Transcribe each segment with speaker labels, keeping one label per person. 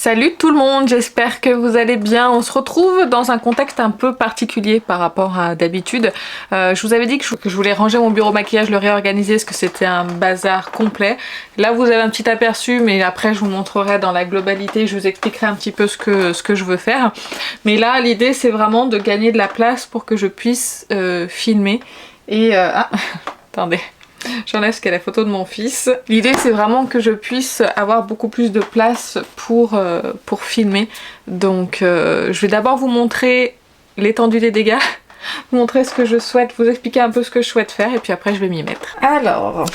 Speaker 1: Salut tout le monde, j'espère que vous allez bien. On se retrouve dans un contexte un peu particulier par rapport à d'habitude. Je vous avais dit que je voulais ranger mon bureau maquillage, le réorganiser parce que c'était un bazar complet. Là vous avez un petit aperçu, mais après je vous montrerai dans la globalité, je vous expliquerai un petit peu ce que je veux faire. Mais là l'idée c'est vraiment de gagner de la place pour que je puisse filmer. Et ah, attendez. J'enlève ce qu'est la photo de mon fils. L'idée c'est vraiment que je puisse avoir beaucoup plus de place pour filmer. Donc je vais d'abord vous montrer l'étendue des dégâts, vous montrer ce que je souhaite, vous expliquer un peu ce que je souhaite faire et puis après je vais m'y mettre. Alors,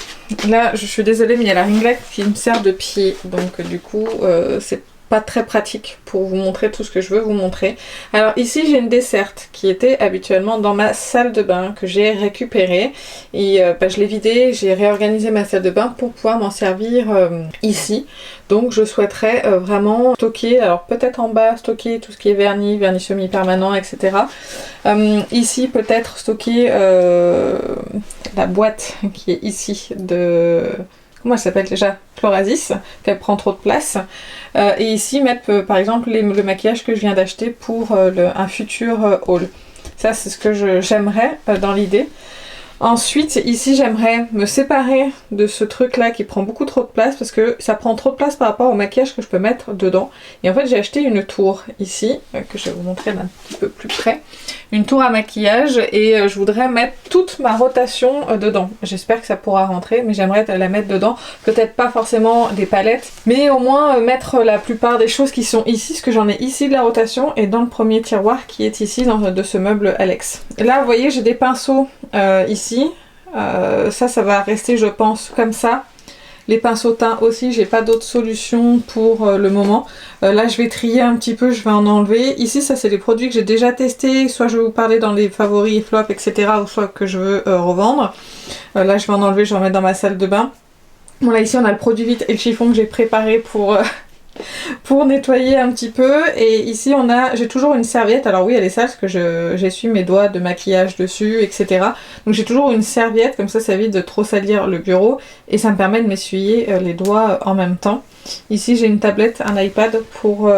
Speaker 1: là je suis désolée mais il y a la ringlette qui me sert de pied. Donc du coup c'est pas très pratique pour vous montrer tout ce que je veux vous montrer. Alors ici j'ai une desserte qui était habituellement dans ma salle de bain que j'ai récupérée et je l'ai vidée, j'ai réorganisé ma salle de bain pour pouvoir m'en servir ici. Donc je souhaiterais vraiment stocker, alors peut-être en bas stocker tout ce qui est vernis, vernis semi-permanent, etc. Ici peut-être stocker la boîte qui est ici de... Comment elle s'appelle déjà? Florasis, qu'elle prend trop de place. Et ici mettre par exemple le maquillage que je viens d'acheter pour un futur haul. Ça c'est ce que j'aimerais dans l'idée. Ensuite ici j'aimerais me séparer de ce truc là qui prend beaucoup trop de place parce que ça prend trop de place par rapport au maquillage que je peux mettre dedans. Et en fait j'ai acheté une tour ici que je vais vous montrer d'un petit peu plus près. Une tour à maquillage et je voudrais mettre toute ma rotation dedans. J'espère que ça pourra rentrer mais j'aimerais la mettre dedans. Peut-être pas forcément des palettes mais au moins mettre la plupart des choses qui sont ici, parce que j'en ai ici de la rotation et dans le premier tiroir qui est ici de ce meuble Alex. Et là vous voyez j'ai des pinceaux ici. Ça va rester je pense comme ça. Les pinceaux teints aussi, j'ai pas d'autre solution pour le moment. Là je vais trier un petit peu, je vais en enlever. Ici ça c'est les produits que j'ai déjà testés, soit je vais vous parler dans les favoris, flops, etc. ou soit que je veux revendre. Là je vais en enlever, je vais en mettre dans ma salle de bain. Bon là ici on a le produit vite et le chiffon que j'ai préparé pour nettoyer un petit peu. Et ici j'ai toujours une serviette, alors oui elle est sale parce que j'essuie mes doigts de maquillage dessus, etc. Donc j'ai toujours une serviette, comme ça évite de trop salir le bureau et ça me permet de m'essuyer les doigts en même temps. Ici j'ai une tablette, un iPad pour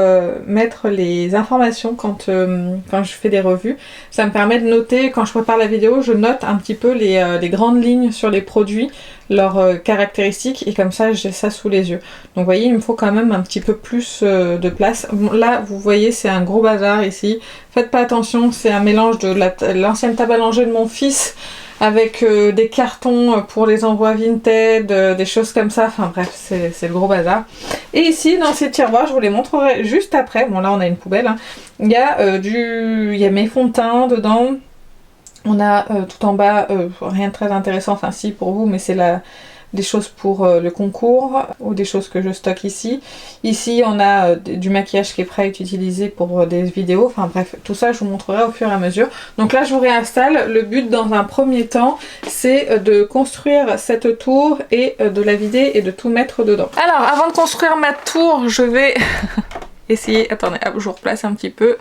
Speaker 1: mettre les informations quand je fais des revues. Ça me permet de noter, quand je prépare la vidéo, je note un petit peu les grandes lignes sur les produits, leurs caractéristiques, et comme ça j'ai ça sous les yeux. Donc vous voyez il me faut quand même un petit peu plus de place. Bon, là vous voyez c'est un gros bazar ici. Faites pas attention, c'est un mélange de l'ancienne table à langer de mon fils avec des cartons pour les envois Vinted, des choses comme ça, enfin bref, c'est le gros bazar. Et ici, dans ces tiroirs, je vous les montrerai juste après, bon là on a une poubelle, hein. Il y a mes fonds de teint dedans, on a tout en bas, rien de très intéressant, enfin si pour vous, mais c'est des choses pour le concours ou des choses que je stocke ici. Ici on a du maquillage qui est prêt à être utilisé pour des vidéos, enfin bref tout ça je vous montrerai au fur et à mesure. Donc là je vous réinstalle, le but dans un premier temps c'est de construire cette tour et de la vider et de tout mettre dedans. Alors avant de construire ma tour je vais essayer, attendez hop, je vous replace un petit peu.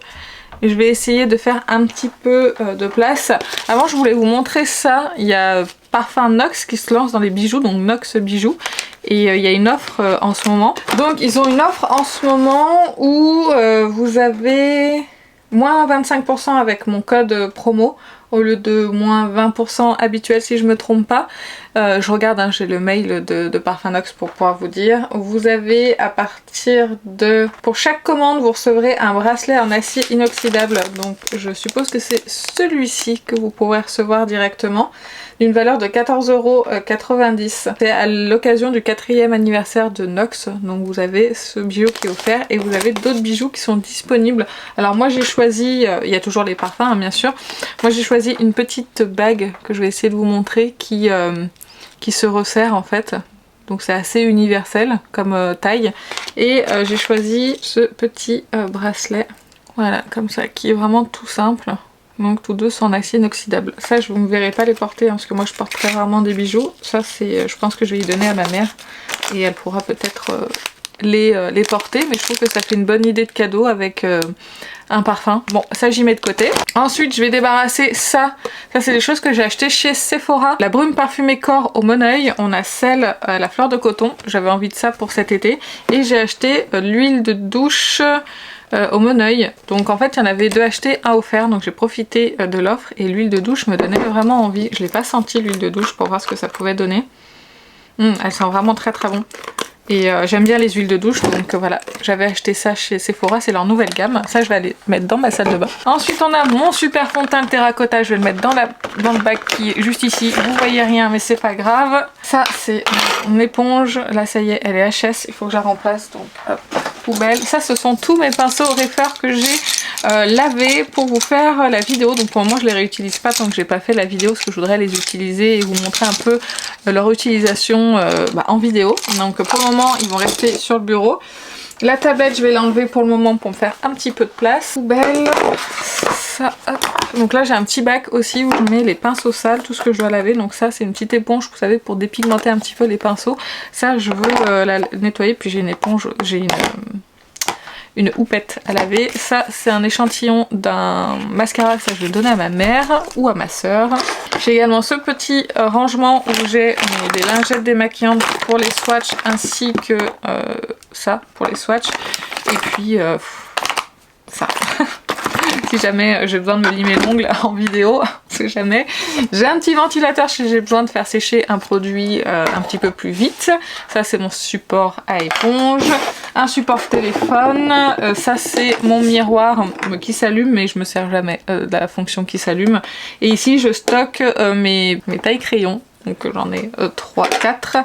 Speaker 1: Je vais essayer de faire un petit peu de place. Avant je voulais vous montrer ça, il y a Parfum Nox qui se lance dans les bijoux, donc Nox bijoux. Et il y a une offre en ce moment. Donc ils ont une offre en ce moment où vous avez moins 25% avec mon code promo au lieu de moins 20% habituel si je me trompe pas. Je regarde, hein, j'ai le mail de Parfum Nox pour pouvoir vous dire. Vous avez à partir de... Pour chaque commande vous recevrez un bracelet en acier inoxydable. Donc je suppose que c'est celui-ci que vous pourrez recevoir directement. D'une valeur de 14,90 €. C'est à l'occasion du 4e anniversaire de Nox, donc vous avez ce bijou qui est offert et vous avez d'autres bijoux qui sont disponibles. Alors moi j'ai choisi, il y a toujours les parfums hein, bien sûr, moi j'ai choisi une petite bague que je vais essayer de vous montrer qui se resserre en fait. Donc c'est assez universel comme taille. Et j'ai choisi ce petit bracelet, voilà comme ça, qui est vraiment tout simple. Donc tous deux sont en acier inoxydable. Ça je ne me verrai pas les porter hein, parce que moi je porte très rarement des bijoux. Ça c'est, je pense que je vais y donner à ma mère et elle pourra peut-être les porter, mais je trouve que ça fait une bonne idée de cadeau avec un parfum. Bon, ça j'y mets de côté. Ensuite, je vais débarrasser ça. Ça, c'est des choses que j'ai acheté chez Sephora. La brume parfumée corps au Moneuil. On a celle à la fleur de coton. J'avais envie de ça pour cet été. Et j'ai acheté l'huile de douche au Moneuil. Donc en fait, il y en avait 2 achetés, 1 offert. Donc j'ai profité de l'offre. Et l'huile de douche me donnait vraiment envie. Je l'ai pas senti l'huile de douche pour voir ce que ça pouvait donner. Elle sent vraiment très très bon. Et j'aime bien les huiles de douche, donc voilà, j'avais acheté ça chez Sephora, c'est leur nouvelle gamme. Ça, je vais aller mettre dans ma salle de bain. Ensuite, on a mon super fond de teint terracotta, je vais le mettre dans le bac qui est juste ici. Vous voyez rien, mais c'est pas grave. Ça, c'est mon éponge. Là, ça y est, elle est HS, il faut que je la remplace, donc hop, poubelle. Ça, ce sont tous mes pinceaux Refer que j'ai lavés pour vous faire la vidéo. Donc pour le moment, je les réutilise pas tant que j'ai pas fait la vidéo, parce que je voudrais les utiliser et vous montrer un peu leur utilisation en vidéo. Donc pour le moment, ils vont rester sur le bureau. La tablette, je vais l'enlever pour le moment pour me faire un petit peu de place. Poubelle, ça, hop. Donc là, j'ai un petit bac aussi où je mets les pinceaux sales, tout ce que je dois laver. Donc ça, c'est une petite éponge, vous savez, pour dépigmenter un petit peu les pinceaux. Ça, je veux la nettoyer. Puis j'ai une éponge, j'ai une houppette à laver. Ça, c'est un échantillon d'un mascara, ça je vais le donner à ma mère ou à ma soeur. J'ai également ce petit rangement où j'ai des lingettes démaquillantes pour les swatchs ainsi que ça pour les swatchs. Et puis ça. Si jamais j'ai besoin de me limer l'ongle en vidéo, si jamais. J'ai un petit ventilateur si j'ai besoin de faire sécher un produit un petit peu plus vite. Ça, c'est mon support à éponge. Un support téléphone. Ça, c'est mon miroir qui s'allume, mais je me sers jamais de la fonction qui s'allume. Et ici, je stocke mes tailles crayons. Donc j'en ai 3, 4.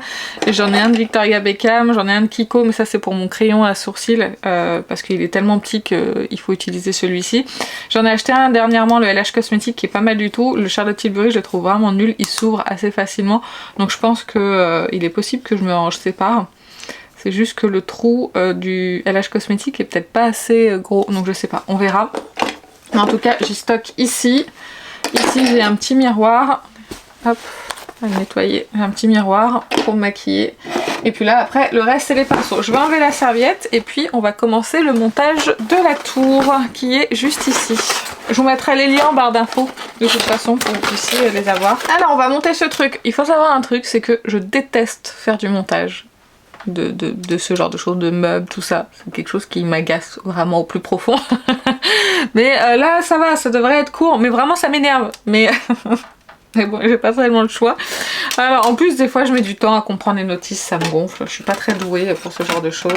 Speaker 1: J'en ai un de Victoria Beckham, j'en ai un de Kiko, mais ça c'est pour mon crayon à sourcils parce qu'il est tellement petit qu'il faut utiliser celui-ci. J'en ai acheté un dernièrement, le LH Cosmetics, qui est pas mal du tout. Le Charlotte Tilbury, je le trouve vraiment nul, il s'ouvre assez facilement. Donc je pense que il est possible que je me sépare. C'est juste que le trou du LH Cosmetics est peut-être pas assez gros, donc je sais pas, on verra. Mais en tout cas, j'y stocke ici. Ici j'ai un petit miroir. Hop. À nettoyer, j'ai un petit miroir pour me maquiller. Et puis là après le reste c'est les pinceaux. Je vais enlever la serviette et puis on va commencer le montage de la tour qui est juste ici. Je vous mettrai les liens en barre d'infos de toute façon pour que vous puissiez les avoir. Alors on va monter ce truc. Il faut savoir un truc, c'est que je déteste faire du montage de ce genre de choses, de meubles, tout ça. C'est quelque chose qui m'agace vraiment au plus profond. Mais là ça va, ça devrait être court, mais vraiment ça m'énerve. Mais mais bon, j'ai pas tellement le choix. Alors en plus des fois je mets du temps à comprendre les notices, ça me gonfle. Je suis pas très douée pour ce genre de choses.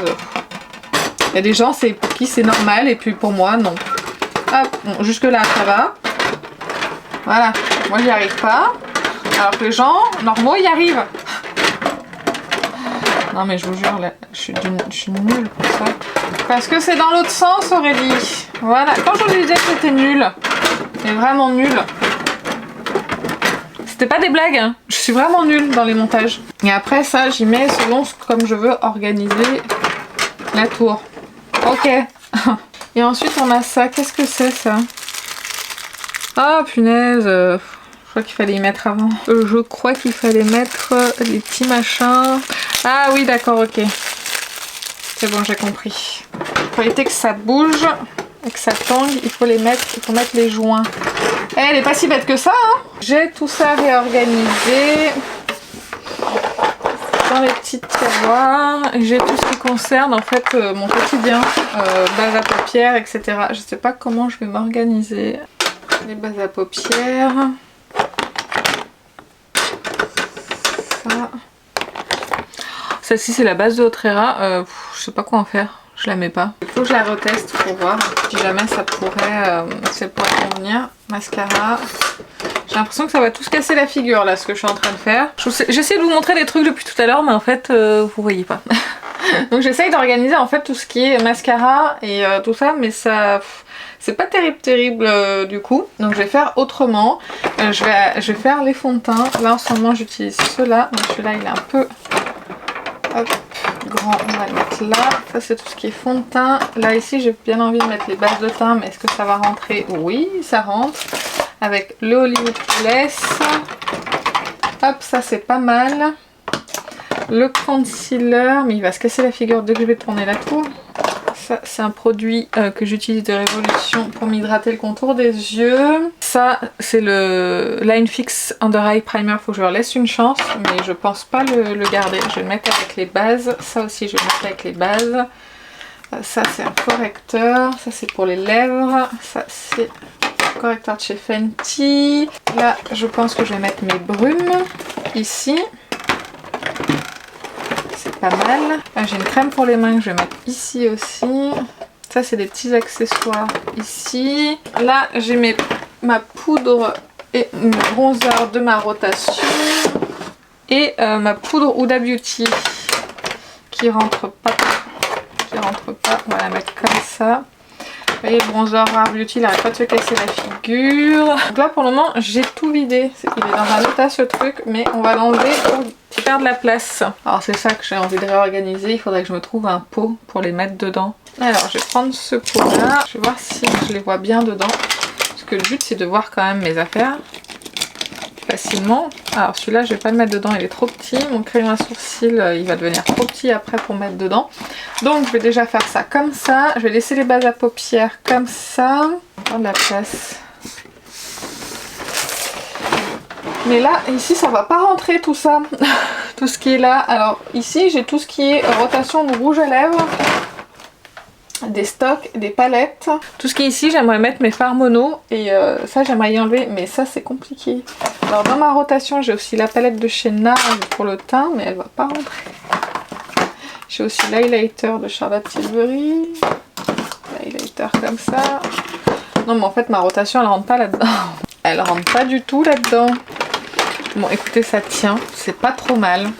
Speaker 1: Il y a des gens pour qui c'est normal et puis pour moi non. Hop, bon, jusque là ça va. Voilà, moi j'y arrive pas. Alors que les gens normaux y arrivent. Non mais je vous jure, là, je suis nulle pour ça. Parce que c'est dans l'autre sens Aurélie. Voilà, quand je vous disais que c'était nul, c'est vraiment nul. C'était pas des blagues, hein. Je suis vraiment nulle dans les montages. Et après ça, j'y mets selon comme je veux organiser la tour. Ok. Et ensuite on a ça. Qu'est-ce que c'est ça? Ah punaise. Je crois qu'il fallait y mettre avant. Je crois qu'il fallait mettre les petits machins. Ah oui d'accord, ok. C'est bon, j'ai compris. Pour éviter que ça bouge et que ça tangue, il faut mettre les joints. Elle est pas si bête que ça, hein. J'ai tout ça réorganisé dans les petites tiroirs. J'ai tout ce qui concerne en fait mon quotidien, base à paupières, etc. Je sais pas comment je vais m'organiser. Les bases à paupières. Ça. Celle-ci c'est la base de Otrera. Je sais pas quoi en faire. Je la mets pas. Il faut que je la reteste pour voir si jamais ça pourrait convenir. Mascara. J'ai l'impression que ça va tout se casser la figure là, ce que je suis en train de faire. J'essaie de vous montrer des trucs depuis tout à l'heure, mais en fait, vous voyez pas. Donc j'essaye d'organiser en fait tout ce qui est mascara et tout ça, mais ça... c'est pas terrible du coup. Donc je vais faire autrement. Je vais faire les fonds de teint. Là en ce moment j'utilise ceux-là. Donc celui-là il est un peu... Hop, grand, on va le mettre là. Ça c'est tout ce qui est fond de teint. Là ici j'ai bien envie de mettre les bases de teint, mais est-ce que ça va rentrer? Oui, ça rentre. Avec le Hollywood Flawless. Hop, ça c'est pas mal. Le concealer, mais il va se casser la figure dès que je vais tourner la tour. Ça, c'est un produit que j'utilise de Révolution pour m'hydrater le contour des yeux. Ça, c'est le Line Fix Under Eye Primer. Faut que je leur laisse une chance, mais je pense pas le garder. Je vais le mettre avec les bases. Ça aussi, je vais le mettre avec les bases. Ça, c'est un correcteur. Ça, c'est pour les lèvres. Ça, c'est un correcteur de chez Fenty. Là, je pense que je vais mettre mes brumes ici. Pas mal. J'ai une crème pour les mains que je vais mettre ici aussi. Ça, c'est des petits accessoires ici. Là, j'ai ma poudre et mon bronzer de ma rotation. Et ma poudre Huda Beauty qui rentre pas. On va la mettre comme ça. Vous voyez, le bronzer Rare Beauty, il n'arrête pas de se casser la figure. Donc là, pour le moment, j'ai tout vidé. Il est dans un état ce truc, mais on va l'enlever pour perdre de la place. Alors c'est ça que j'ai envie de réorganiser. Il faudrait que je me trouve un pot pour les mettre dedans. Alors, je vais prendre ce pot-là. Je vais voir si je les vois bien dedans. Parce que le but, c'est de voir quand même mes affaires facilement. Alors celui-là, je vais pas le mettre dedans, il est trop petit. Mon crayon à sourcils, il va devenir trop petit après pour mettre dedans. Donc je vais déjà faire ça comme ça. Je vais laisser les bases à paupières comme ça. On va prendre de la place. Mais là, ici, ça va pas rentrer tout ça. Tout ce qui est là. Alors ici, j'ai tout ce qui est rotation de rouge à lèvres. Des stocks, des palettes. Tout ce qui est ici, j'aimerais mettre mes fards mono et ça j'aimerais y enlever, mais ça c'est compliqué. Alors dans ma rotation, j'ai aussi la palette de chez NARS pour le teint, mais elle va pas rentrer. J'ai aussi l'highlighter de Charlotte Tilbury. L'highlighter comme ça. Non mais en fait ma rotation elle rentre pas là-dedans. Elle rentre pas du tout là-dedans. Bon écoutez, ça tient, c'est pas trop mal.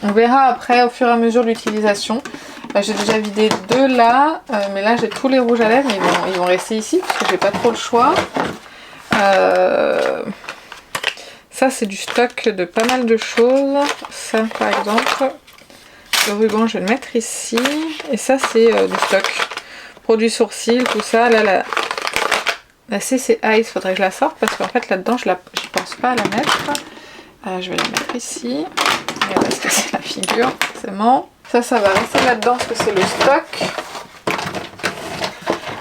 Speaker 1: On verra après au fur et à mesure de l'utilisation. J'ai déjà vidé deux là, mais là j'ai tous les rouges à lèvres, mais ils vont rester ici parce que j'ai pas trop le choix. Ça c'est du stock de pas mal de choses. Ça par exemple, le ruban je vais le mettre ici. Et ça c'est du stock. Produits sourcils, tout ça. Là la CC Eyes, faudrait que je la sorte parce qu'en fait là-dedans je pense pas à la mettre. Je vais la mettre ici. Elle va se casser la figure, forcément. Ça va rester là-dedans parce que c'est le stock.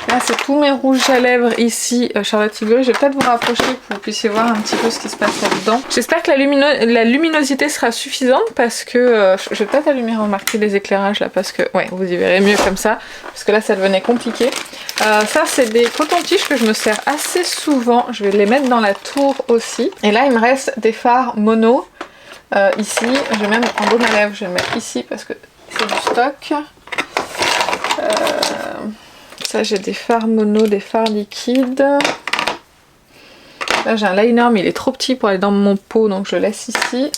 Speaker 1: Là, c'est tous mes rouges à lèvres ici, Charlotte Tilbury. Je vais peut-être vous rapprocher pour que vous puissiez voir un petit peu ce qui se passe là-dedans. J'espère que la luminosité sera suffisante parce que je vais peut-être allumer, remarquer les éclairages là parce que, ouais, vous y verrez mieux comme ça. Parce que là, ça devenait compliqué. Ça, c'est des cotons-tiges que je me sers assez souvent. Je vais les mettre dans la tour aussi. Et là, il me reste des fards mono. Ici, je vais même en baume à lèvres, je vais le mettre ici parce que c'est du stock. Ça, j'ai des fards mono, des fards liquides. Là, j'ai un liner, mais il est trop petit pour aller dans mon pot, donc je le laisse ici.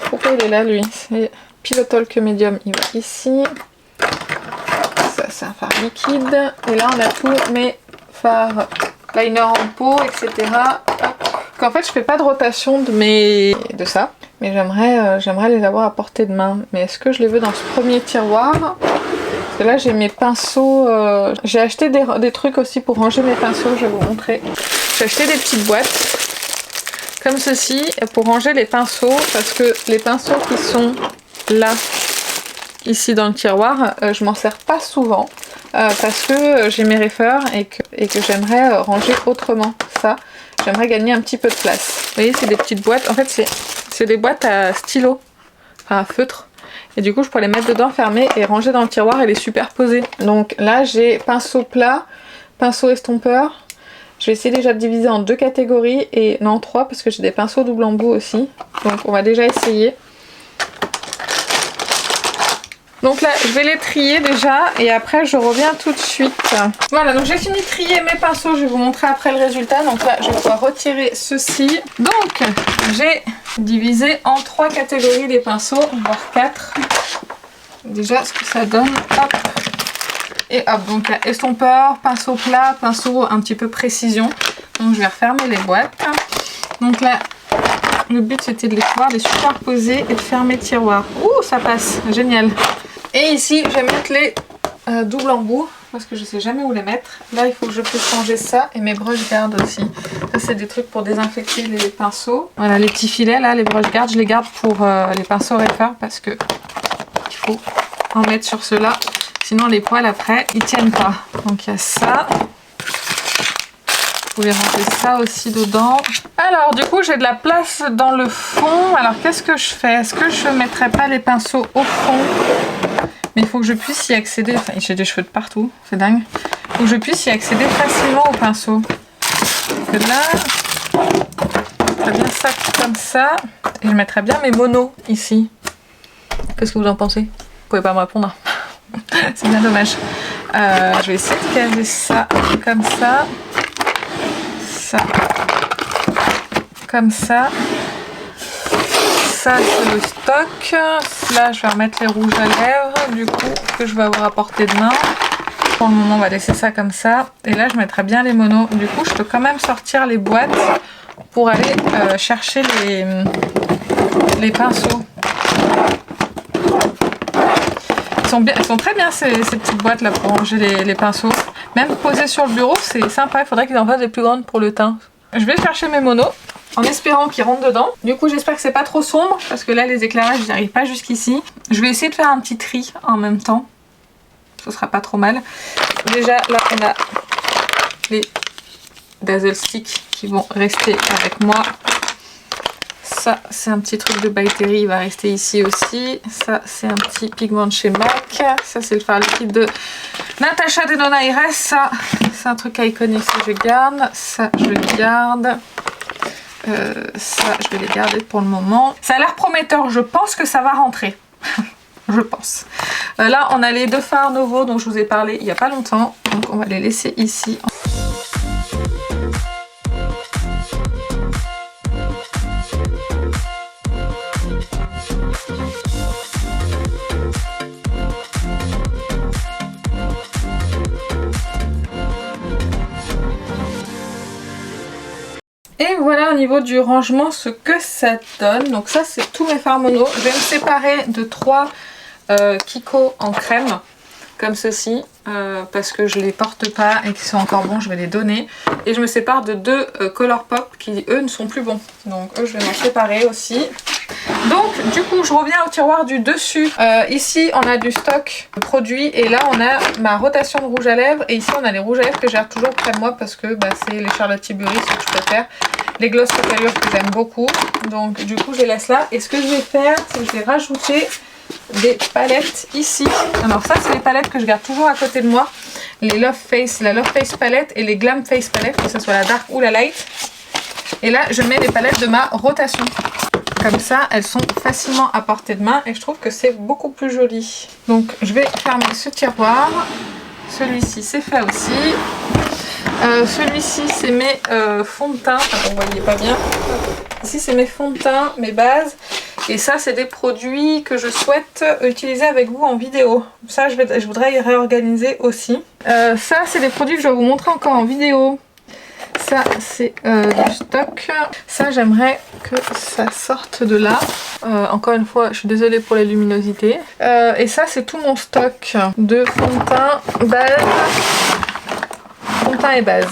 Speaker 1: Pourquoi il est là, lui? C'est Pillow Talk Medium, il va ici. Ça, c'est un fard liquide. Et là, on a tous mes fards liner en pot, etc. En fait, je fais pas de rotation de ça. Mais j'aimerais les avoir à portée de main. Mais est-ce que je les veux dans ce premier tiroir? Parce que là j'ai mes pinceaux. J'ai acheté des trucs aussi pour ranger mes pinceaux, je vais vous montrer. J'ai acheté des petites boîtes comme ceci pour ranger les pinceaux. Parce que les pinceaux qui sont là, ici dans le tiroir, je m'en sers pas souvent. Parce que j'ai mes reefers et que j'aimerais ranger autrement ça. J'aimerais gagner un petit peu de place. Vous voyez, c'est des petites boîtes. En fait, c'est des boîtes à stylo, enfin à feutre. Et du coup, je pourrais les mettre dedans, fermer et ranger dans le tiroir et les superposer. Donc là, j'ai pinceau plat, pinceau estompeur. Je vais essayer déjà de diviser en deux catégories, et non, trois, parce que j'ai des pinceaux double embout aussi. Donc on va déjà essayer. Donc là, je vais les trier déjà et après je reviens tout de suite. Voilà, donc j'ai fini de trier mes pinceaux, je vais vous montrer après le résultat. Donc là, je vais pouvoir retirer ceci. Donc, j'ai divisé en trois catégories les pinceaux, voire quatre. Déjà, ce que ça donne, hop. Et hop, donc là, estompeur, pinceau plat, pinceau un petit peu précision. Donc je vais refermer les boîtes. Donc là, le but c'était de pouvoir les superposer et de fermer le tiroir. Ouh, ça passe, génial. Et ici, je vais mettre les double embout. parce que je sais jamais où les mettre. Là, il faut que je puisse ranger ça et mes brush guards aussi. Ça, c'est des trucs pour désinfecter les pinceaux. Voilà, les petits filets là, les brush guards, je les garde pour les pinceaux réfers parce que il faut en mettre sur ceux-là. Sinon, les poils après, ils tiennent pas. Donc, il y a ça. Vous pouvez ranger ça aussi dedans. Alors, du coup, j'ai de la place dans le fond. Alors, qu'est-ce que je fais? Est-ce que je ne mettrais pas les pinceaux au fond? Mais il faut que je puisse y accéder. Enfin, j'ai des cheveux de partout, c'est dingue. Il faut que je puisse y accéder facilement au pinceau. Donc là, je ferais bien ça comme ça. Et je mettrais bien mes monos ici. Qu'est-ce que vous en pensez? Vous pouvez pas me répondre. C'est bien dommage. Je vais essayer de caser ça comme ça. Ça. Comme ça. Ça, c'est le stock. Là, je vais remettre les rouges à lèvres, du coup, que je vais avoir à portée de main. Pour le moment, on va laisser ça comme ça. Et là, je mettrai bien les monos. Du coup, je peux quand même sortir les boîtes pour aller chercher les pinceaux. Elles sont très bien, ces petites boîtes là pour ranger les pinceaux. Même posées sur le bureau, c'est sympa. Il faudrait qu'ils en fassent des plus grandes pour le teint. Je vais chercher mes monos en espérant qu'ils rentrent dedans. Du coup, j'espère que c'est pas trop sombre parce que là, les éclairages, ils n'arrivent pas jusqu'ici. Je vais essayer de faire un petit tri en même temps. Ce sera pas trop mal. Déjà, là, on a les Dazzle Sticks qui vont rester avec moi. Ça, c'est un petit truc de By Terry, il va rester ici aussi. Ça, c'est un petit pigment de chez MAC. Ça, c'est le fard liquide de Natasha Denona Iris. Ça, c'est un truc iconique, ça, je garde. Ça, je le garde. Ça, je vais les garder pour le moment. Ça a l'air prometteur, je pense que ça va rentrer. Je pense. Là, on a les deux fards Novo dont je vous ai parlé il n'y a pas longtemps. Donc, on va les laisser ici. Et voilà au niveau du rangement ce que ça donne. Donc ça, c'est tous mes fards mono. Je vais me séparer de 3 Kiko en crème comme ceci parce que je les porte pas et qui sont encore bons, je vais les donner. Et je me sépare de 2 Colourpop qui eux ne sont plus bons. Donc eux, je vais m'en séparer aussi. Donc du coup, je reviens au tiroir du dessus. Ici, on a du stock de produits et là, on a ma rotation de rouge à lèvres. Et ici, on a les rouges à lèvres que j'ai toujours près de moi parce que c'est les Charlotte Tilbury, ce que je préfère. Les gloss Focalure que j'aime beaucoup. Donc du coup, je les laisse là. Et ce que je vais faire, c'est que je vais rajouter des palettes ici. Alors ça, c'est les palettes que je garde toujours à côté de moi. Les Love Face, la Love Face palette et les Glam Face palette, que ce soit la dark ou la light. Et là, je mets les palettes de ma rotation. Comme ça, elles sont facilement à portée de main et je trouve que c'est beaucoup plus joli. Donc, je vais fermer ce tiroir. Celui-ci, c'est fait aussi. Celui-ci, c'est mes fonds de teint. Enfin, vous ne voyez pas bien. Ici, c'est mes fonds de teint, mes bases. Et ça, c'est des produits que je souhaite utiliser avec vous en vidéo. Ça, je voudrais y réorganiser aussi. Ça, c'est des produits que je vais vous montrer encore en vidéo. Ça, c'est du stock. Ça, j'aimerais que ça sorte de là. Encore une fois, je suis désolée pour la luminosité. Et ça, c'est tout mon stock de fond de teint, base. Fond de teint et base.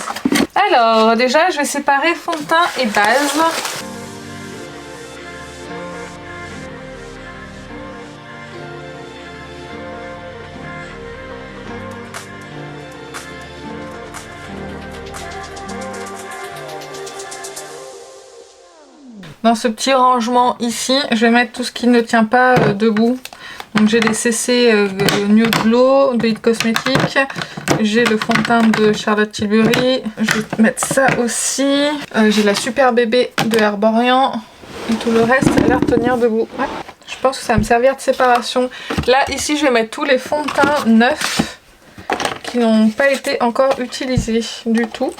Speaker 1: Alors, déjà, je vais séparer fond de teint et base. Dans ce petit rangement ici, je vais mettre tout ce qui ne tient pas debout. Donc j'ai des CC Nude Glow de It Cosmetics. J'ai le fond de teint de Charlotte Tilbury. Je vais mettre ça aussi. J'ai la Super Bébé de Herborian. Et tout le reste, ça a l'air de tenir debout. Ouais. Je pense que ça va me servir de séparation. Là, ici, je vais mettre tous les fonds de teint neufs qui n'ont pas été encore utilisés du tout.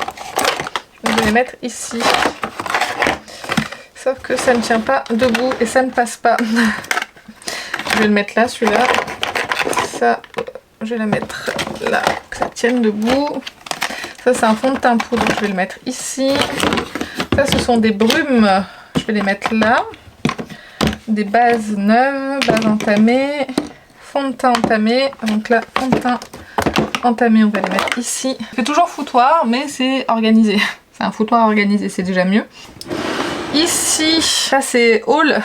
Speaker 1: Je vais les mettre ici. Sauf que ça ne tient pas debout et ça ne passe pas. Je vais le mettre là, celui-là. Ça, je vais la mettre là, que ça tienne debout. Ça, c'est un fond de teint poudre, je vais le mettre ici. Ça, ce sont des brumes. Je vais les mettre là. Des bases neuves, bases entamées, fond de teint entamé. Donc là, fond de teint entamés, on va les mettre ici. C'est toujours foutoir, mais c'est organisé. C'est un foutoir organisé, c'est déjà mieux. Ici, ça c'est haul.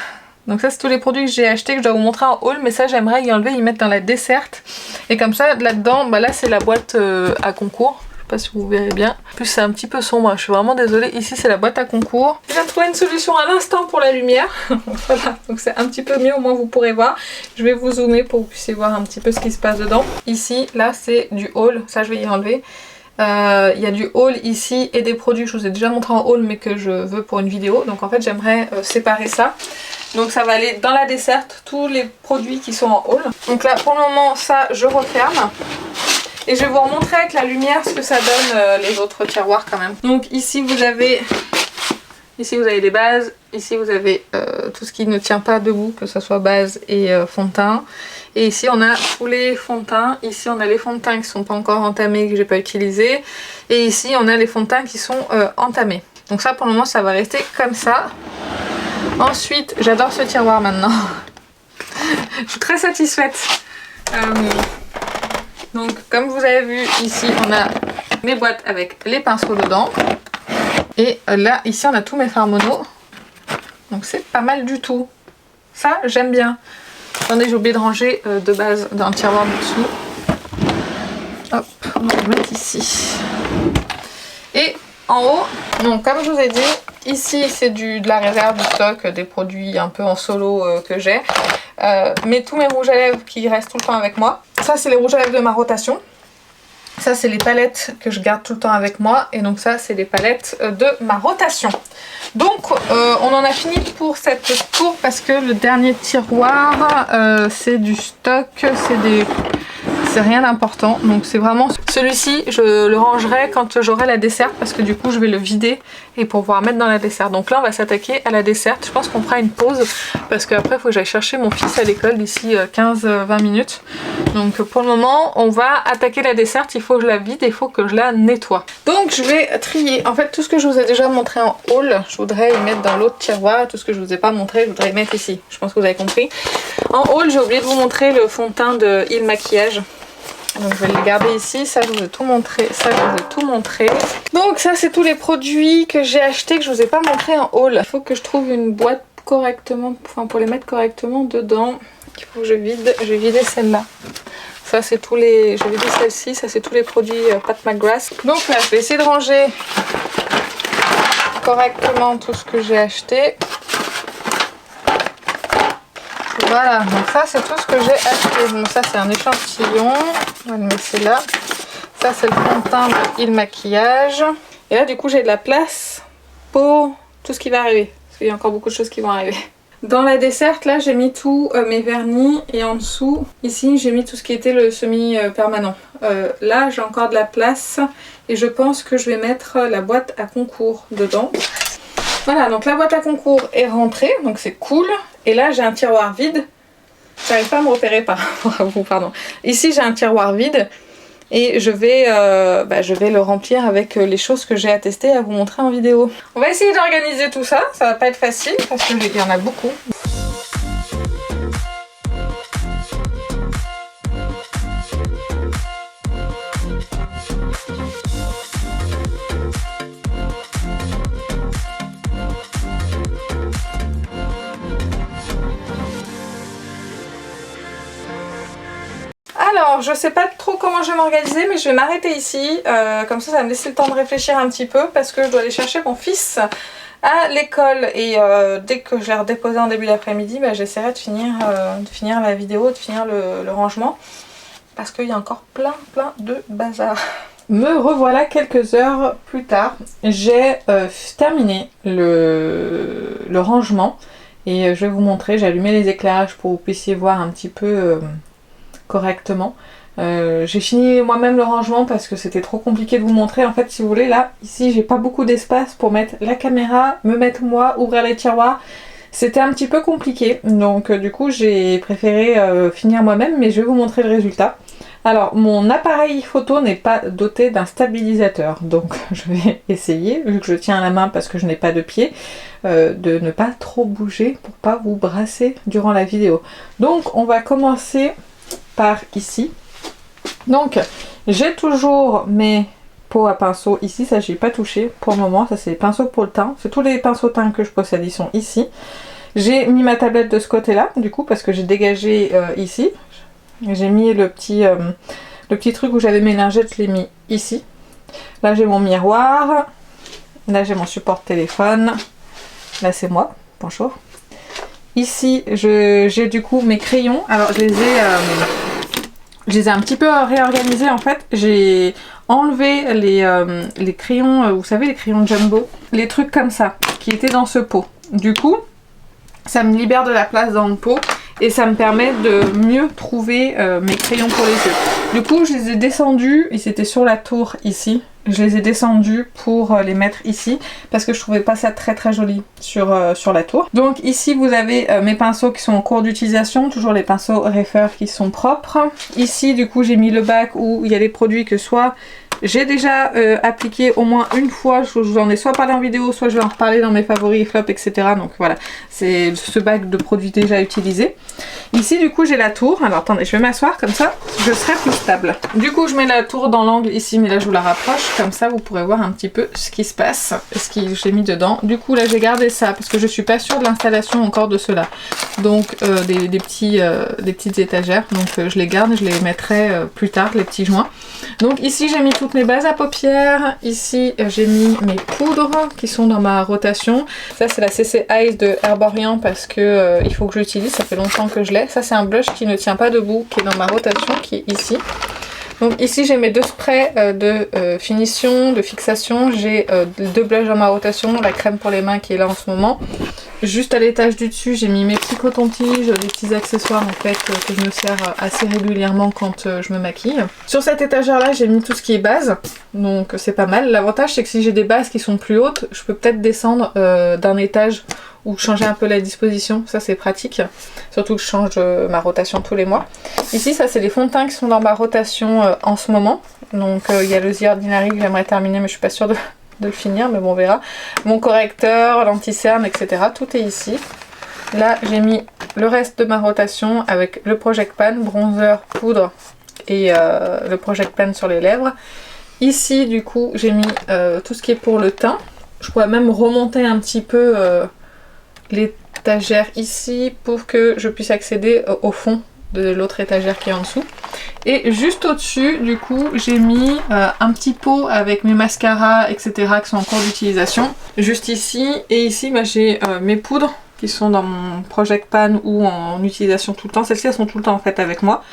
Speaker 1: Donc ça c'est tous les produits que j'ai achetés que je dois vous montrer en haul, mais ça j'aimerais y enlever, y mettre dans la desserte. Et comme ça, là-dedans, bah là c'est la boîte à concours. Je sais pas si vous verrez bien. En plus c'est un petit peu sombre, je suis vraiment désolée. Ici c'est la boîte à concours. J'ai trouvé une solution à l'instant pour la lumière. Voilà, donc c'est un petit peu mieux, au moins vous pourrez voir. Je vais vous zoomer pour que vous puissiez voir un petit peu ce qui se passe dedans. Ici, là c'est du haul, ça je vais y enlever. Il y a du haul ici et des produits que je vous ai déjà montré en haul mais que je veux pour une vidéo. Donc en fait j'aimerais séparer ça. Donc ça va aller dans la desserte, tous les produits qui sont en haul. Donc là pour le moment ça je referme. Et je vais vous remontrer avec la lumière ce que ça donne les autres tiroirs quand même. Donc ici vous avez des bases, ici vous avez tout ce qui ne tient pas debout, que ce soit base et fond de teint. Et ici on a tous les fonds de teint, ici on a les fonds de teint qui ne sont pas encore entamés, que j'ai pas utilisés. Et ici on a les fonds de teint qui sont entamés. Donc ça pour le moment ça va rester comme ça. Ensuite, j'adore ce tiroir maintenant. Je suis très satisfaite. Donc comme vous avez vu ici on a mes boîtes avec les pinceaux dedans. Et là ici on a tous mes fards mono. Donc c'est pas mal du tout. Ça j'aime bien. Attendez, j'ai oublié de ranger de base dans le tiroir du dessous. Hop, on va le mettre ici. Et en haut, donc comme je vous ai dit, ici c'est de la réserve, du stock, des produits un peu en solo que j'ai. Mais tous mes rouges à lèvres qui restent tout le temps avec moi. Ça c'est les rouges à lèvres de ma rotation. Ça c'est les palettes que je garde tout le temps avec moi. Et donc ça c'est les palettes de ma rotation. Donc on en a fini pour cette tour parce que le dernier tiroir c'est du stock, c'est rien d'important. Donc c'est vraiment celui-ci, je le rangerai quand j'aurai la desserte parce que du coup je vais le vider et pour pouvoir mettre dans la desserte. Donc là on va s'attaquer à la desserte. Je pense qu'on fera une pause parce qu'après il faut que j'aille chercher mon fils à l'école d'ici 15-20 minutes. Donc pour le moment on va attaquer la desserte, il faut que je la vide et il faut que je la nettoie. Donc je vais trier. En fait tout ce que je vous ai déjà montré en haul, je voudrais y mettre dans l'autre tiroir. Tout ce que je vous ai pas montré, je voudrais y mettre ici. Je pense que vous avez compris. En haul j'ai oublié de vous montrer le fond de teint de Il Maquillage. Donc je vais le garder ici, ça je vous ai tout montré, ça je vous ai tout montré. Donc ça c'est tous les produits que j'ai achetés que je vous ai pas montré en haul. Il faut que je trouve une boîte correctement, enfin pour les mettre correctement dedans. Il faut que je vide, je vais vider celle-là. Ça c'est tous les, je vais vider celle-ci, ça c'est tous les produits Pat McGrath. Donc là je vais essayer de ranger correctement tout ce que j'ai acheté. Voilà, donc ça c'est tout ce que j'ai acheté. Bon ça c'est un échantillon, on va le mettre là. Ça c'est le fond de teint de Il Maquillage. Et là du coup j'ai de la place pour tout ce qui va arriver. Parce qu'il y a encore beaucoup de choses qui vont arriver. Dans la desserte là j'ai mis tous mes vernis et en dessous, ici j'ai mis tout ce qui était le semi-permanent. Là j'ai encore de la place et je pense que je vais mettre la boîte à concours dedans. Voilà, donc la boîte à concours est rentrée, donc c'est cool. Et là j'ai un tiroir vide. J'arrive pas à me repérer par rapport à vous, pardon. Ici j'ai un tiroir vide et je vais le remplir avec les choses que j'ai à tester et à vous montrer en vidéo. On va essayer d'organiser tout ça, ça va pas être facile parce qu'il y en a beaucoup. Alors, je sais pas trop comment je vais m'organiser, mais je vais m'arrêter ici. Comme ça va me laisser le temps de réfléchir un petit peu parce que je dois aller chercher mon fils à l'école. Et dès que je l'ai redéposé en début d'après-midi, j'essaierai de finir la vidéo, de finir le rangement. Parce qu'il y a encore plein de bazar. Me revoilà quelques heures plus tard. J'ai terminé le rangement. Et je vais vous montrer, j'ai allumé les éclairages pour que vous puissiez voir un petit peu correctement. J'ai fini moi-même le rangement parce que c'était trop compliqué de vous montrer. En fait, si vous voulez, là, ici, j'ai pas beaucoup d'espace pour mettre la caméra, me mettre moi, ouvrir les tiroirs. C'était un petit peu compliqué. Donc, du coup, j'ai préféré finir moi-même, mais je vais vous montrer le résultat. Alors, mon appareil photo n'est pas doté d'un stabilisateur. Donc, je vais essayer, vu que je tiens à la main parce que je n'ai pas de pied, de ne pas trop bouger pour pas vous brasser durant la vidéo. Donc, on va commencer par ici. Donc J'ai toujours mes pots à pinceau ici, ça j'ai pas touché pour le moment, ça c'est les pinceaux pour le teint. C'est tous les pinceaux teint que je possède, ils sont ici. J'ai mis ma tablette de ce côté là, du coup, parce que j'ai dégagé ici. J'ai mis le petit truc où j'avais mes lingettes, je l'ai mis ici. Là j'ai mon miroir, là j'ai mon support téléphone, là c'est moi, bonjour. Ici j'ai du coup mes crayons, alors je les ai un petit peu réorganisés en fait. J'ai enlevé les crayons, vous savez les crayons jumbo, les trucs comme ça, qui étaient dans ce pot. Du coup, ça me libère de la place dans le pot et ça me permet de mieux trouver mes crayons pour les yeux. Du coup, je les ai descendus, ils étaient sur la tour ici. Je les ai descendus pour les mettre ici parce que je trouvais pas ça très très joli sur la tour. Donc ici vous avez mes pinceaux qui sont en cours d'utilisation, toujours les pinceaux Refer qui sont propres. Ici du coup j'ai mis le bac où il y a des produits que soit j'ai déjà appliqué au moins une fois, je vous en ai soit parlé en vidéo, soit je vais en reparler dans mes favoris et flops, etc. Donc voilà, c'est ce bac de produits déjà utilisés. Ici du coup j'ai la tour, alors attendez, je vais m'asseoir comme ça, je serai plus stable. Du coup je mets la tour dans l'angle ici, mais là je vous la rapproche, comme ça vous pourrez voir un petit peu ce qui se passe, ce que j'ai mis dedans. Du coup là j'ai gardé ça, parce que je suis pas sûre de l'installation encore de cela. Donc des petites étagères, donc je les garde, je les mettrai plus tard, les petits joints. Donc ici j'ai mis toutes mes bases à paupières, ici j'ai mis mes poudres qui sont dans ma rotation. Ça c'est la CC Eyes de Herborian parce que il faut que je l'utilise, ça fait longtemps que je l'ai. Ça c'est un blush qui ne tient pas debout, qui est dans ma rotation, qui est ici. Donc ici j'ai mes deux sprays de finition, de fixation, j'ai deux blushs dans ma rotation, la crème pour les mains qui est là en ce moment. Juste à l'étage du dessus j'ai mis mes petits cotons-tiges, des petits accessoires en fait que je me sers assez régulièrement quand je me maquille. Sur cette étagère là j'ai mis tout ce qui est base, donc c'est pas mal. L'avantage c'est que si j'ai des bases qui sont plus hautes, je peux peut-être descendre d'un étage ou changer un peu la disposition, ça c'est pratique, surtout que je change ma rotation tous les mois. Ici ça c'est les fonds de teint qui sont dans ma rotation en ce moment, donc il y a le The Ordinary que j'aimerais terminer mais je suis pas sûre de le finir, mais bon on verra. Mon correcteur, l'anti-cerne, etc. tout est ici. Là j'ai mis le reste de ma rotation avec le Project Pan, bronzer, poudre et le Project Pan sur les lèvres. Ici du coup j'ai mis tout ce qui est pour le teint. Je pourrais même remonter un petit peu l'étagère ici pour que je puisse accéder au fond de l'autre étagère qui est en dessous. Et juste au-dessus, du coup, j'ai mis un petit pot avec mes mascaras, etc. qui sont en cours d'utilisation. Juste ici. Et ici, bah, j'ai mes poudres qui sont dans mon Project Pan ou en utilisation tout le temps. Celles-ci, elles sont tout le temps en fait avec moi.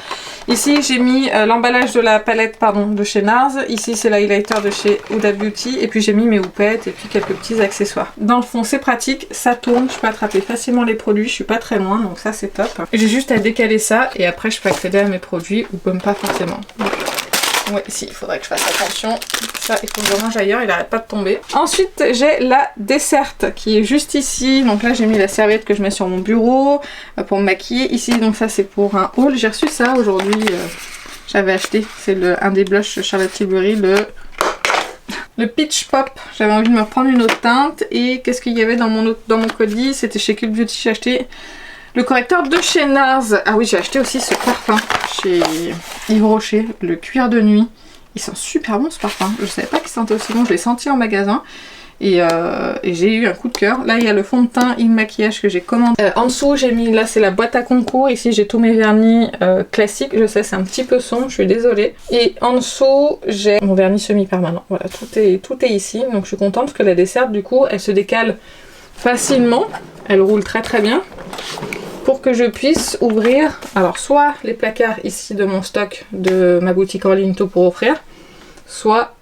Speaker 1: Ici, j'ai mis l'emballage de la palette de chez NARS. Ici, c'est l'highlighter de chez Huda Beauty. Et puis, j'ai mis mes houpettes et puis quelques petits accessoires. Dans le fond, c'est pratique. Ça tourne. Je peux attraper facilement les produits. Je suis pas très loin, donc ça, c'est top. J'ai juste à décaler ça et après, je peux accéder à mes produits ou même pas forcément. Donc, ouais, si, il faudrait que je fasse attention. Ça, il faut que je range ailleurs, il arrête pas de tomber. Ensuite, j'ai la desserte qui est juste ici. Donc là, j'ai mis la serviette que je mets sur mon bureau pour me maquiller. Ici, donc ça, c'est pour un haul. J'ai reçu ça aujourd'hui. J'avais acheté. C'est un des blushs Charlotte Tilbury, le Peach Pop. J'avais envie de me reprendre une autre teinte. Et qu'est-ce qu'il y avait dans mon colis? C'était chez Cult Beauty, j'ai acheté le correcteur de chez NARS. Ah oui, j'ai acheté aussi ce parfum chez Yves Rocher, le cuir de nuit. Il sent super bon ce parfum. Je savais pas qu'il sentait aussi bon, je l'ai senti en magasin. Et j'ai eu un coup de cœur. Là, il y a le fond de teint et le maquillage que j'ai commandé. En dessous, j'ai mis, là, c'est la boîte à concours. Ici, j'ai tous mes vernis classiques. Je sais, c'est un petit peu sombre, je suis désolée. Et en dessous, j'ai mon vernis semi-permanent. Voilà, tout est ici. Donc, je suis contente parce que la desserte, du coup, elle se décale facilement. Elle roule très très bien. Pour que je puisse ouvrir, alors soit les placards ici de mon stock de ma boutique Orlinto pour offrir, soit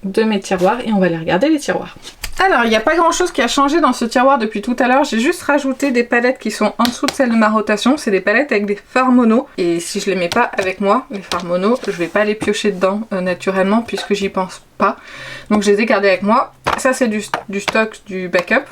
Speaker 1: de mes tiroirs, et on va aller regarder les tiroirs. Alors, il n'y a pas grand chose qui a changé dans ce tiroir depuis tout à l'heure. J'ai juste rajouté des palettes qui sont en dessous de celles de ma rotation. C'est des palettes avec des fards mono. Et si je les mets pas avec moi, les fards mono, je vais pas les piocher dedans naturellement puisque j'y pense pas. Donc je les ai gardés avec moi. Ça c'est du stock, du backup.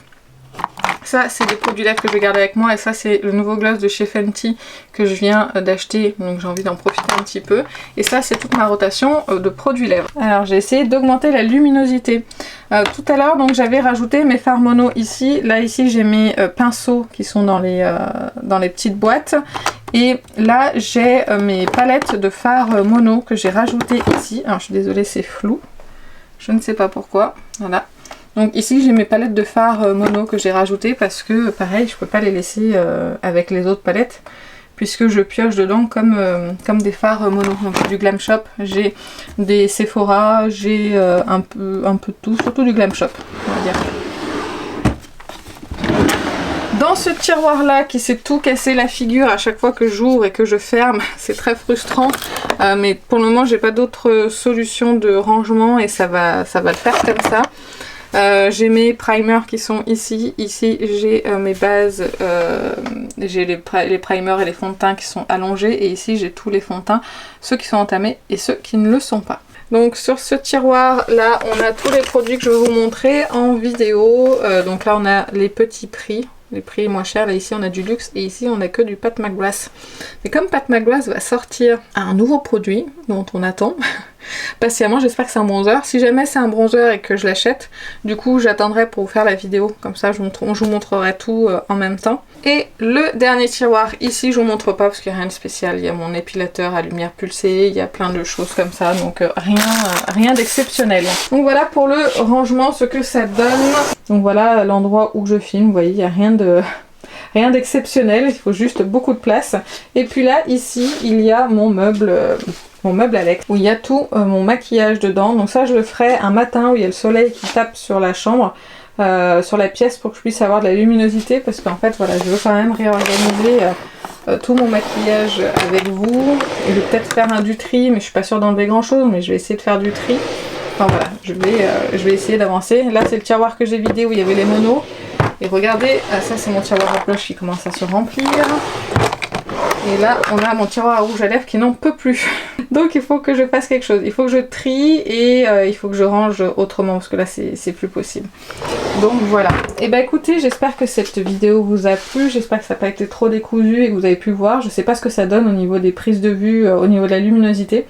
Speaker 1: Ça c'est des produits lèvres que je vais garder avec moi, et ça c'est le nouveau gloss de chez Fenty que je viens d'acheter, donc j'ai envie d'en profiter un petit peu. Et ça c'est toute ma rotation de produits lèvres. Alors j'ai essayé d'augmenter la luminosité. Tout à l'heure donc j'avais rajouté mes fards mono ici. Là ici j'ai mes pinceaux qui sont dans les petites boîtes. Et là j'ai mes palettes de fard mono que j'ai rajoutées ici. Alors je suis désolée, c'est flou, je ne sais pas pourquoi, voilà. Donc ici j'ai mes palettes de fard mono que j'ai rajoutées parce que pareil je peux pas les laisser avec les autres palettes puisque je pioche dedans comme des fards mono. Donc j'ai du Glam Shop, j'ai des Sephora, j'ai un peu de tout, surtout du Glam Shop on va dire. Dans ce tiroir là qui s'est tout cassé la figure à chaque fois que j'ouvre et que je ferme, c'est très frustrant, mais pour le moment j'ai pas d'autre solution de rangement et ça va le faire comme ça. J'ai mes primers qui sont ici, j'ai mes bases, j'ai les primers et les fonds de teint qui sont allongés et ici j'ai tous les fonds de teint, ceux qui sont entamés et ceux qui ne le sont pas. Donc sur ce tiroir là on a tous les produits que je vais vous montrer en vidéo, donc là on a les petits prix. Les prix moins chers, là ici on a du luxe et ici on a que du Pat McGrath. Mais comme Pat McGrath va sortir un nouveau produit dont on attend patiemment, j'espère que c'est un bronzer. Si jamais c'est un bronzer et que je l'achète, du coup j'attendrai pour vous faire la vidéo, comme ça je vous montrerai tout en même temps. Et le dernier tiroir, ici je vous montre pas parce qu'il n'y a rien de spécial, il y a mon épilateur à lumière pulsée, il y a plein de choses comme ça, donc rien d'exceptionnel. Donc voilà pour le rangement, ce que ça donne. Donc voilà l'endroit où je filme, vous voyez il n'y a rien d'exceptionnel, il faut juste beaucoup de place. Et puis là ici il y a mon meuble Alex, où il y a tout mon maquillage dedans. Donc ça je le ferai un matin où il y a le soleil qui tape sur la chambre, sur la pièce pour que je puisse avoir de la luminosité, parce qu'en fait voilà je veux quand même réorganiser tout mon maquillage avec vous. Et je vais peut-être faire du tri, mais je suis pas sûre d'enlever grand chose, mais je vais essayer de faire du tri. Enfin voilà, je vais essayer d'avancer. Là c'est le tiroir que j'ai vidé où il y avait les monos. Et regardez, ça c'est mon tiroir à blush qui commence à se remplir. Et là on a mon tiroir à rouge à lèvres qui n'en peut plus. Donc il faut que je fasse quelque chose, il faut que je trie et il faut que je range autrement parce que là c'est plus possible. Donc voilà. Et bah écoutez, j'espère que cette vidéo vous a plu, j'espère que ça n'a pas été trop décousu et que vous avez pu voir. Je sais pas ce que ça donne au niveau des prises de vue, au niveau de la luminosité.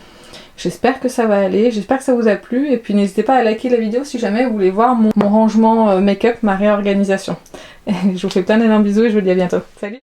Speaker 1: J'espère que ça va aller, j'espère que ça vous a plu et puis n'hésitez pas à liker la vidéo si jamais vous voulez voir mon rangement make-up, ma réorganisation. Je vous fais plein d'énormes bisous et je vous dis à bientôt. Salut!